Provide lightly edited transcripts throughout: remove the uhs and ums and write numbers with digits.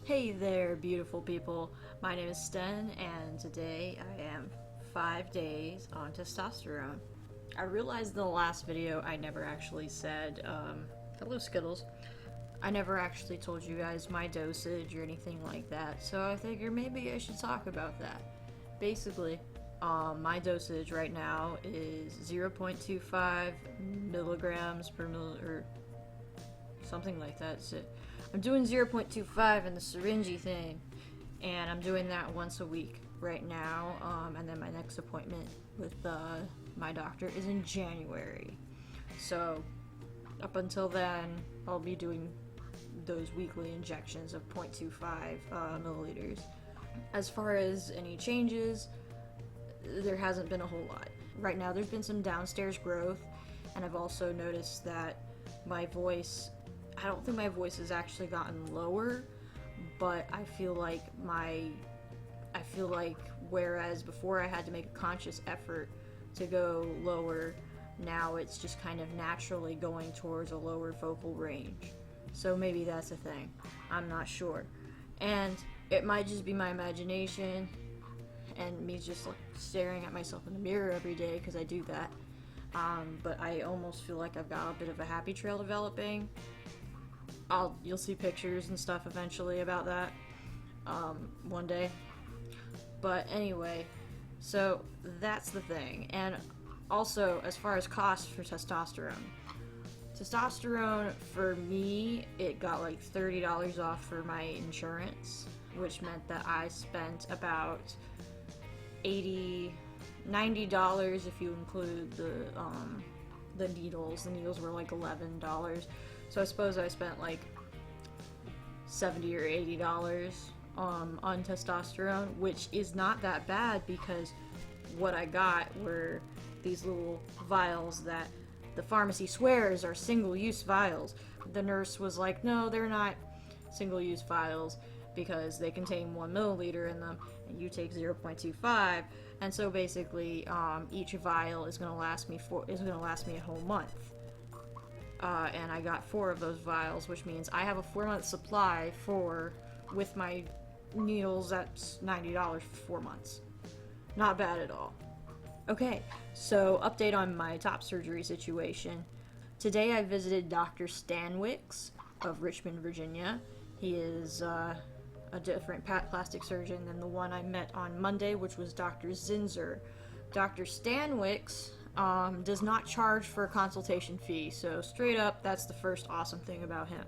Hey there, beautiful people. My name is Sten, and today I am 5 days on testosterone. I realized in the last video I never actually said, hello Skittles. I never actually told you guys my dosage or anything like that, so I figured maybe I should talk about that. Basically, my dosage right now is 0.25 milligrams per or something like that. So I'm doing 0.25 in the syringy thing, and I'm doing that once a week right now, and then my next appointment with my doctor is in January. So up until then, I'll be doing those weekly injections of 0.25 milliliters. As far as any changes, there hasn't been a whole lot. Right now there's been some downstairs growth, and I've also noticed that my voice, I don't think my voice has actually gotten lower, but I feel like whereas before I had to make a conscious effort to go lower, now it's just kind of naturally going towards a lower vocal range. So maybe that's a thing. I'm not sure. And it might just be my imagination and me just like staring at myself in the mirror every day, because I do that. But I almost feel like I've got a bit of a happy trail developing. You'll see pictures and stuff eventually about that one day. But anyway, so that's the thing. And also, as far as costs for testosterone for me, it got like $30 off for my insurance, which meant that I spent about $90 if you include the needles. The needles were like $11. So I suppose I spent like $70 or $80 on testosterone, which is not that bad, because what I got were these little vials that the pharmacy swears are single-use vials. The nurse was like, no, they're not single-use vials because they contain 1 milliliter in them, and you take 0.25. And so basically, each vial is going to last me a whole month. And I got 4 of those vials, which means I have a 4-month supply with my needles. That's $90 for 4 months. Not bad at all. Okay, so update on my top surgery situation. Today I visited Dr. Stanwix of Richmond, Virginia. He is a different plastic surgeon than the one I met on Monday, which was Dr. Zinzer. Dr. Stanwix does not charge for a consultation fee, so straight up, that's the first awesome thing about him.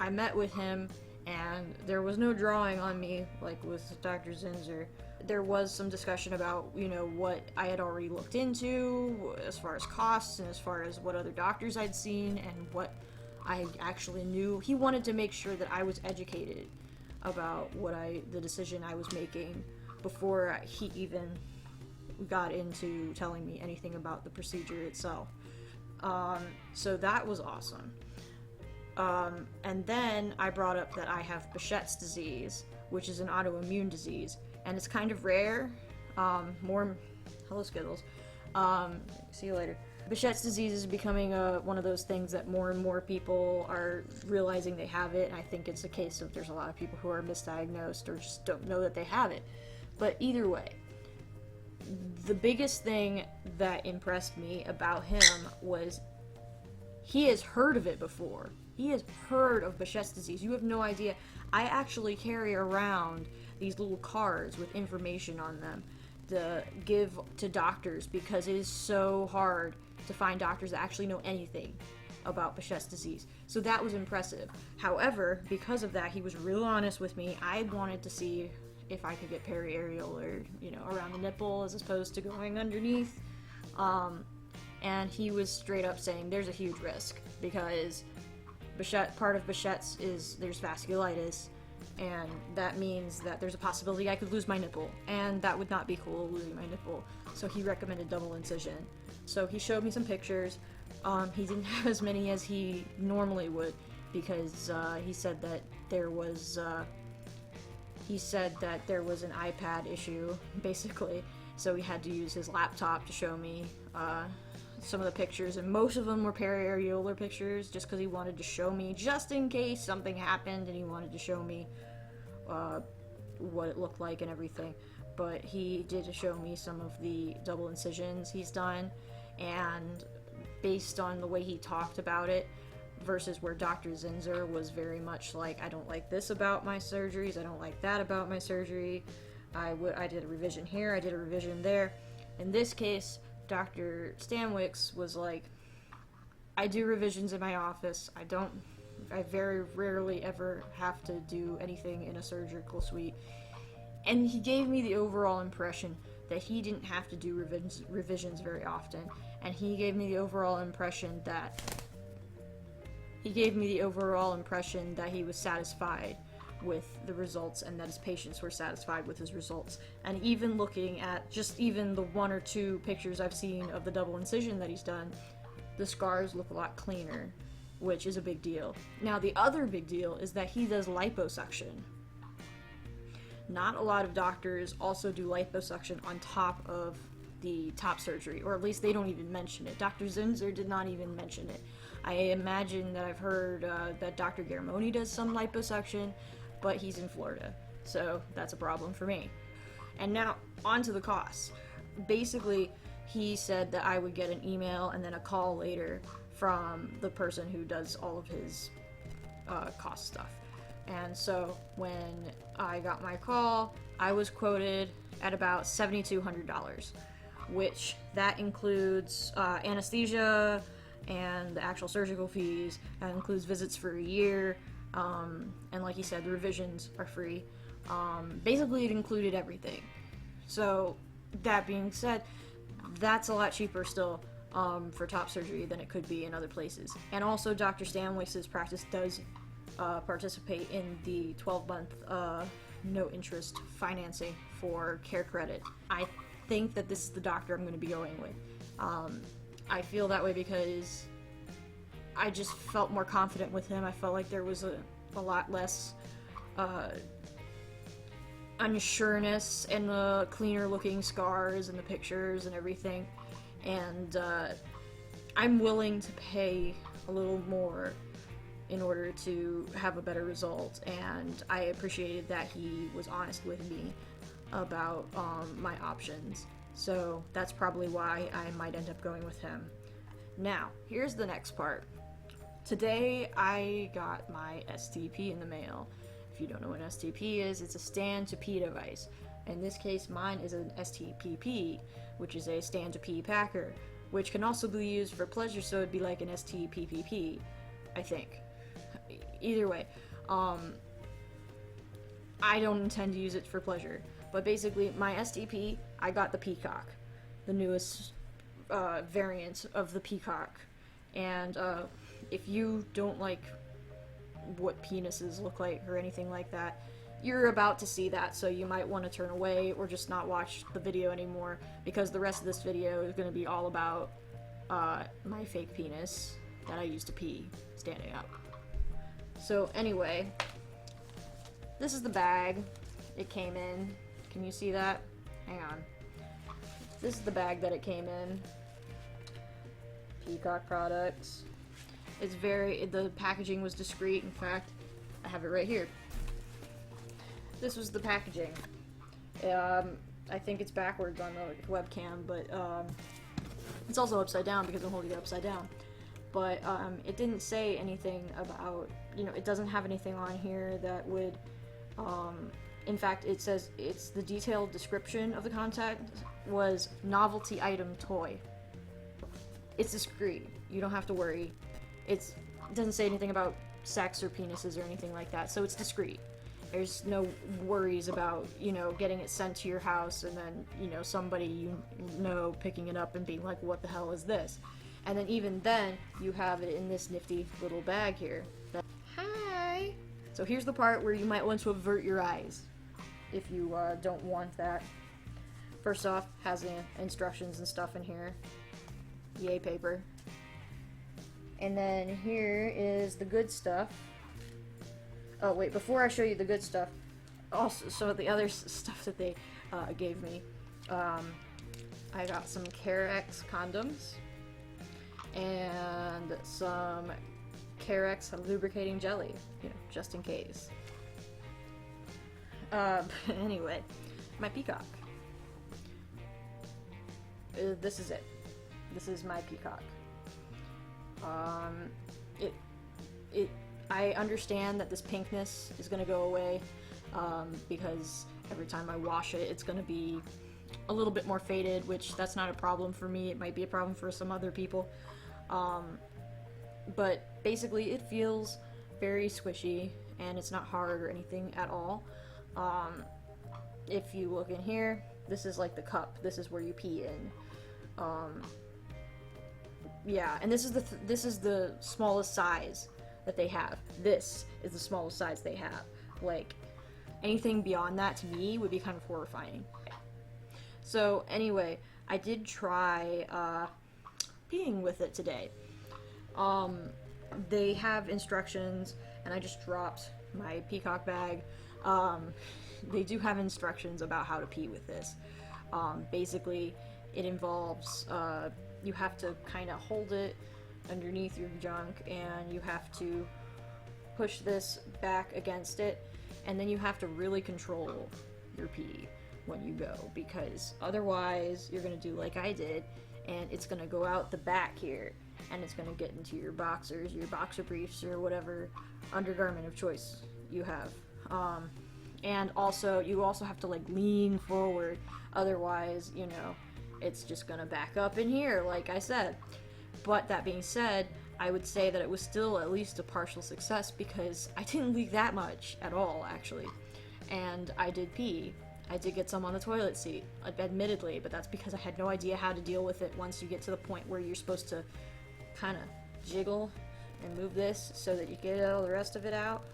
I met with him, and there was no drawing on me like with Dr. Zinzer. There was some discussion about, what I had already looked into as far as costs and as far as what other doctors I'd seen and what I actually knew. He wanted to make sure that I was educated about the decision I was making before he even got into telling me anything about the procedure itself. So that was awesome. And then I brought up that I have Behçet's disease, which is an autoimmune disease, and it's kind of rare. Hello Skittles. See you later. Behçet's disease is becoming one of those things that more and more people are realizing they have it, and I think it's a case of there's a lot of people who are misdiagnosed or just don't know that they have it. But either way, the biggest thing that impressed me about him was he has heard of it before. He has heard of Behçet's disease. You have no idea. I actually carry around these little cards with information on them to give to doctors, because it is so hard to find doctors that actually know anything about Behçet's disease. So that was impressive. However, because of that, he was real honest with me. I wanted to see if I could get periareal or, around the nipple as opposed to going underneath. And he was straight up saying there's a huge risk, because part of Behçet's is there's vasculitis, and that means that there's a possibility I could lose my nipple, and that would not be cool, losing my nipple. So he recommended double incision. So he showed me some pictures. He didn't have as many as he normally would, because he said that there was an iPad issue, basically. So he had to use his laptop to show me some of the pictures, and most of them were periareolar pictures, just because he wanted to show me, just in case something happened, and he wanted to show me what it looked like and everything, but he did show me some of the double incisions he's done, and based on the way he talked about it versus where Dr. Zinzer was very much like, I don't like this about my surgeries, I don't like that about my surgery, I did a revision here, I did a revision there. In this case, Dr. Stanwix was like, I do revisions in my office, I very rarely ever have to do anything in a surgical suite. And he gave me the overall impression that he didn't have to do revisions very often. And he gave me the overall impression that he was satisfied with the results and that his patients were satisfied with his results. And even looking at just even the 1 or 2 pictures I've seen of the double incision that he's done, the scars look a lot cleaner, which is a big deal. Now, the other big deal is that he does liposuction. Not a lot of doctors also do liposuction on top of the top surgery, or at least they don't even mention it. Dr. Zinzer did not even mention it. I imagine that I've heard that Dr. Garamoni does some liposuction, but he's in Florida, so that's a problem for me. And now, on to the costs. Basically, he said that I would get an email and then a call later from the person who does all of his cost stuff. And so when I got my call, I was quoted at about $7,200, which that includes anesthesia and the actual surgical fees. That includes visits for a year, and like he said, the revisions are free. Basically, it included everything. So that being said, that's a lot cheaper still for top surgery than it could be in other places. And also, Dr. Stanwix's practice does participate in the 12-month no interest financing for care credit. I think that this is the doctor I'm going to be going with. I feel that way because I just felt more confident with him. I felt like there was a lot less unsureness and the cleaner looking scars and the pictures and everything. And I'm willing to pay a little more in order to have a better result, and I appreciated that he was honest with me about my options. So that's probably why I might end up going with him. Now, here's the next part. Today I got my STP in the mail. If you don't know what an STP is, it's a stand to pee device. In this case, mine is an STPP, which is a stand to pee packer, which can also be used for pleasure, so it'd be like an STPPP, I think. Either way, I don't intend to use it for pleasure, but basically my STP, I got the Peecock, the newest variant of the Peecock, and if you don't like what penises look like or anything like that, you're about to see that, so you might want to turn away or just not watch the video anymore, because the rest of this video is going to be all about my fake penis that I used to pee standing up. So anyway, this is the bag it came in. Can you see that? Hang on. This is the bag that it came in. Peecock products. The packaging was discreet. In fact, I have it right here. This was the packaging. I think it's backwards on the webcam, but it's also upside down because I'm holding it upside down. But it didn't say anything about, it doesn't have anything on here that would, in fact, it says, it's the detailed description of the content was novelty item toy. It's discreet. You don't have to worry. It doesn't say anything about sex or penises or anything like that, so it's discreet. There's no worries about, getting it sent to your house and then, somebody picking it up and being like, what the hell is this? And then even then, you have it in this nifty little bag here. Hi! So here's the part where you might want to avert your eyes if you don't want that. First off, has the instructions and stuff in here. Yay paper. And then here is the good stuff. Oh wait, before I show you the good stuff, also some of the other stuff that they gave me. I got some Carex condoms and some Carex lubricating jelly, just in case. Anyway, my peacock. This is it. This is my peacock. I understand that this pinkness is gonna go away, because every time I wash it, it's gonna be a little bit more faded, which that's not a problem for me. It might be a problem for some other people. But basically it feels very squishy, and it's not hard or anything at all. If you look in here, this is like the cup. This is where you pee in. Yeah, and this is the smallest size that they have. This is the smallest size they have. Like, anything beyond that to me would be kind of horrifying. So anyway, I did try peeing with it today. They have instructions, and I just dropped my Peecock bag. They do have instructions about how to pee with this. Basically, it involves, you have to kind of hold it underneath your junk, and you have to push this back against it, and then you have to really control your pee when you go, because otherwise you're gonna do like I did, and it's gonna go out the back here, and it's gonna get into your boxers, your boxer briefs, or whatever undergarment of choice you have. And also, you also have to like lean forward, otherwise, you know, it's just gonna back up in here, like I said. But that being said, I would say that it was still at least a partial success, because I didn't leak that much at all, actually. And I did pee. I did get some on the toilet seat, admittedly, but that's because I had no idea how to deal with it once you get to the point where you're supposed to kind of jiggle and move this so that you get all the rest of it out.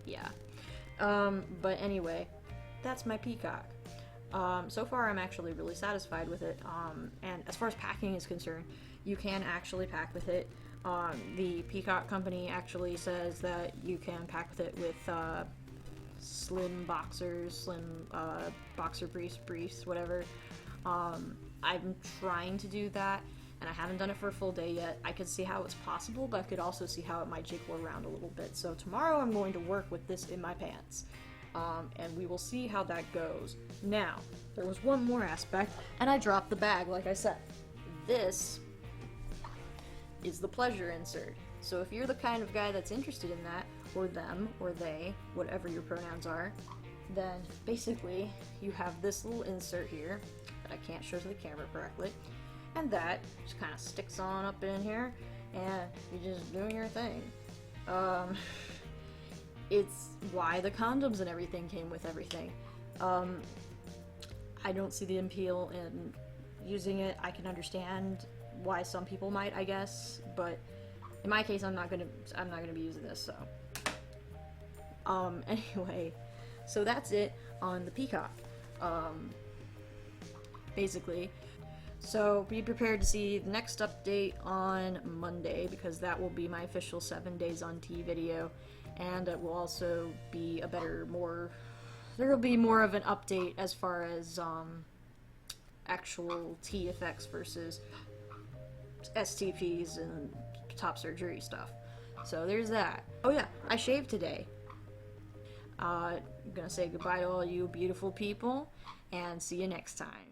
Yeah. But anyway, that's my Peacock. So far I'm actually really satisfied with it, and as far as packing is concerned, you can actually pack with it. The Peacock company actually says that you can pack with it with slim boxers, slim boxer briefs, whatever. I'm trying to do that, and I haven't done it for a full day yet. I could see how it's possible, but I could also see how it might jiggle around a little bit. So tomorrow I'm going to work with this in my pants. And we will see how that goes. Now, there was one more aspect, and I dropped the bag, like I said. This is the pleasure insert. So if you're the kind of guy that's interested in that, or them, or they, whatever your pronouns are, then basically you have this little insert here that I can't show to the camera correctly, and that just kind of sticks on up in here, and you're just doing your thing. It's why the condoms and everything came with everything. I don't see the appeal in using it. I can understand why some people might, I guess, but in my case, I'm not gonna be using this. So, anyway, so that's it on the Peacock. Basically. So be prepared to see the next update on Monday, because that will be my official 7 days on T video. And it will also be there will be more of an update as far as actual T effects versus STPs and top surgery stuff. So there's that. Oh yeah, I shaved today. I'm gonna say goodbye to all you beautiful people, and see you next time.